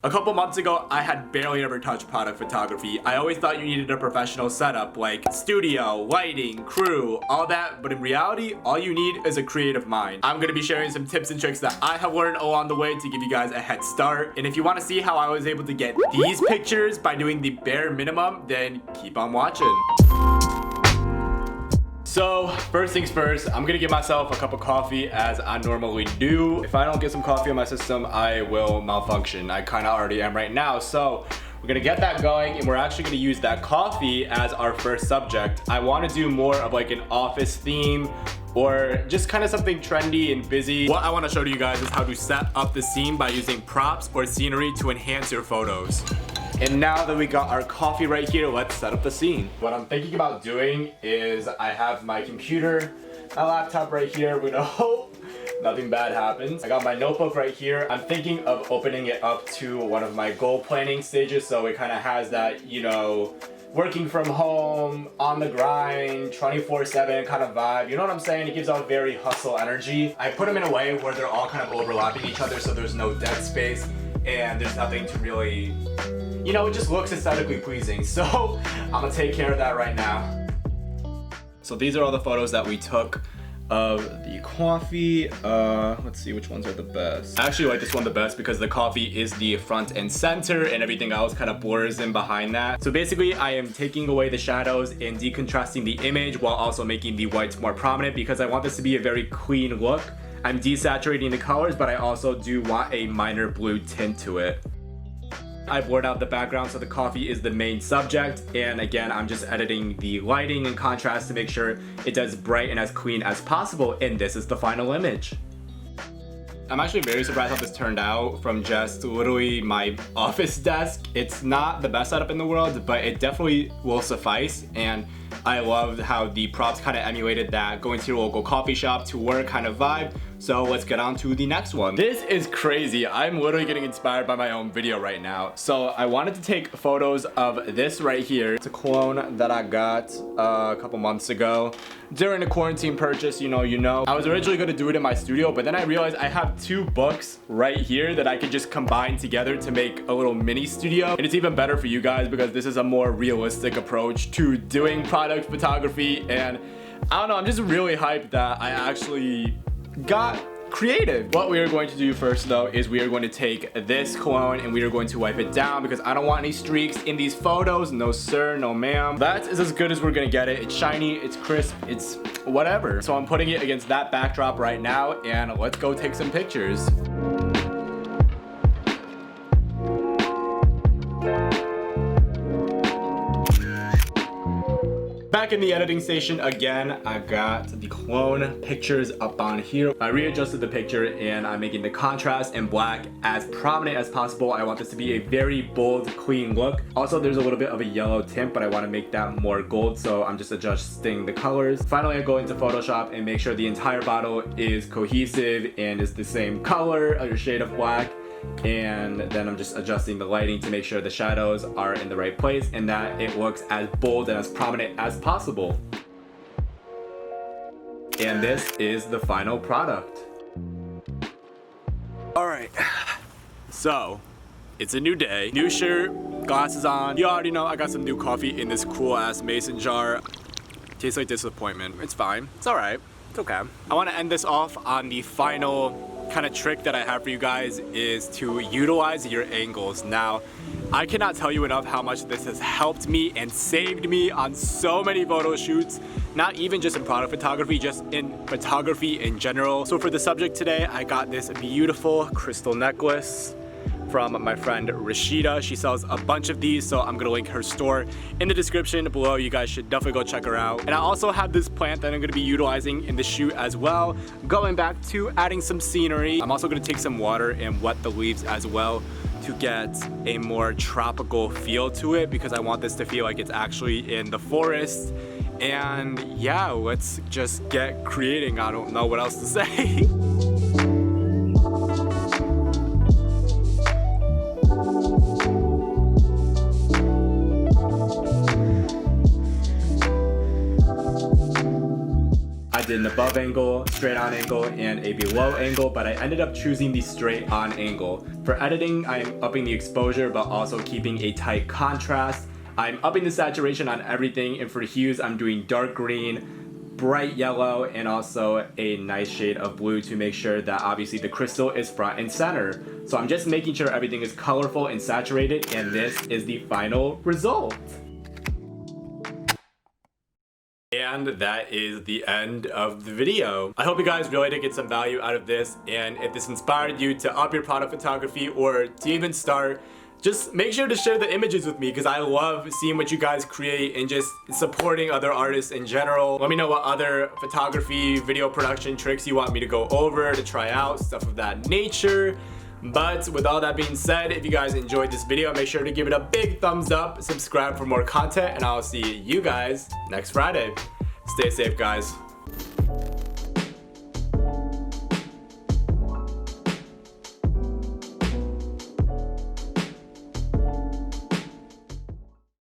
A couple months ago, I had barely ever touched product photography. I always thought you needed a professional setup like studio, lighting, crew, all that, but in reality, all you need is a creative mind. I'm gonna be sharing some tips and tricks that I have learned along the way to give you guys a head start. And if you wanna see how I was able to get these pictures by doing the bare minimum, then keep on watching. So, first things first, I'm gonna give myself a cup of coffee as I normally do. If I don't get some coffee in my system, I will malfunction. I kinda already am right now. So, we're gonna get that going and we're actually gonna use that coffee as our first subject. I wanna do more of like an office theme or just kind of something trendy and busy. What I wanna show to you guys is how to set up the scene by using props or scenery to enhance your photos. And now that we got our coffee right here, let's set up the scene. What I'm thinking about doing is I have my computer, my laptop right here. We're gonna hope nothing bad happens. I got my notebook right here. I'm thinking of opening it up to one of my goal planning stages so it kind of has that, you know, working from home, on the grind, 24/7 kind of vibe. You know what I'm saying? It gives off very hustle energy. I put them in a way where they're all kind of overlapping each other so there's no dead space and there's nothing to really, you know, it just looks aesthetically pleasing. So I'm gonna take care of that right now. So these are all the photos that we took of the coffee. Let's see which ones are the best. I actually like this one the best because the coffee is the front and center and everything else kind of blurs in behind that. So basically I am taking away the shadows and decontrasting the image while also making the whites more prominent because I want this to be a very clean look. I'm desaturating the colors, but I also do want a minor blue tint to it. I've blurred out the background so the coffee is the main subject, and again I'm just editing the lighting and contrast to make sure it does bright and as clean as possible, and this is the final image. I'm actually very surprised how this turned out from just literally my office desk. It's not the best setup in the world, but it definitely will suffice, and I loved how the props kind of emulated that going to your local coffee shop to work kind of vibe. So let's get on to the next one. This is crazy. I'm literally getting inspired by my own video right now. So I wanted to take photos of this right here. It's a cologne that I got a couple months ago during a quarantine purchase, you know. I was originally gonna do it in my studio, but then I realized I have two books right here that I could just combine together to make a little mini studio. And it's even better for you guys because this is a more realistic approach to doing product photography. And I don't know, I'm just really hyped that I actually got creative. What we are going to do first though is we are going to take this cologne and we are going to wipe it down because I don't want any streaks in these photos. No sir, no ma'am. That is as good as we're gonna get it. It's shiny, it's crisp, it's whatever. So I'm putting it against that backdrop right now and let's go take some pictures. Back in the editing station again, I got the clone pictures up on here. I readjusted the picture and I'm making the contrast and black as prominent as possible. I want this to be a very bold, clean look. Also, there's a little bit of a yellow tint, but I want to make that more gold, so I'm just adjusting the colors. Finally, I go into Photoshop and make sure the entire bottle is cohesive and is the same color, or shade of black. And then I'm just adjusting the lighting to make sure the shadows are in the right place and that it looks as bold and as prominent as possible. And this is the final product. Alright, so it's a new day, new shirt, glasses on. You already know I got some new coffee in this cool ass mason jar. Tastes like disappointment. It's fine, it's alright, it's okay. I want to end this off on the final kind of trick that I have for you guys is to utilize your angles. Now, I cannot tell you enough how much this has helped me and saved me on so many photo shoots, not even just in product photography, just in photography in general. So for the subject today, I got this beautiful crystal necklace from my friend Rashida. She sells a bunch of these, so I'm gonna link her store in the description below. You guys should definitely go check her out. And I also have this plant that I'm gonna be utilizing in the shoot as well. Going back to adding some scenery. I'm also gonna take some water and wet the leaves as well to get a more tropical feel to it because I want this to feel like it's actually in the forest. And yeah, let's just get creating. I don't know what else to say. did an above angle, straight on angle, and a below angle, but I ended up choosing the straight on angle. For editing, I'm upping the exposure, but also keeping a tight contrast. I'm upping the saturation on everything, and for hues, I'm doing dark green, bright yellow, and also a nice shade of blue to make sure that obviously the crystal is front and center. So I'm just making sure everything is colorful and saturated, and this is the final result. And that is the end of the video. I hope you guys really did get some value out of this, and if this inspired you to up your product photography or to even start, just make sure to share the images with me because I love seeing what you guys create and just supporting other artists in general. Let me know what other photography, video production tricks you want me to go over, to try out, stuff of that nature. But with all that being said, if you guys enjoyed this video, make sure to give it a big thumbs up, subscribe for more content, and I'll see you guys next Friday. Stay safe, guys.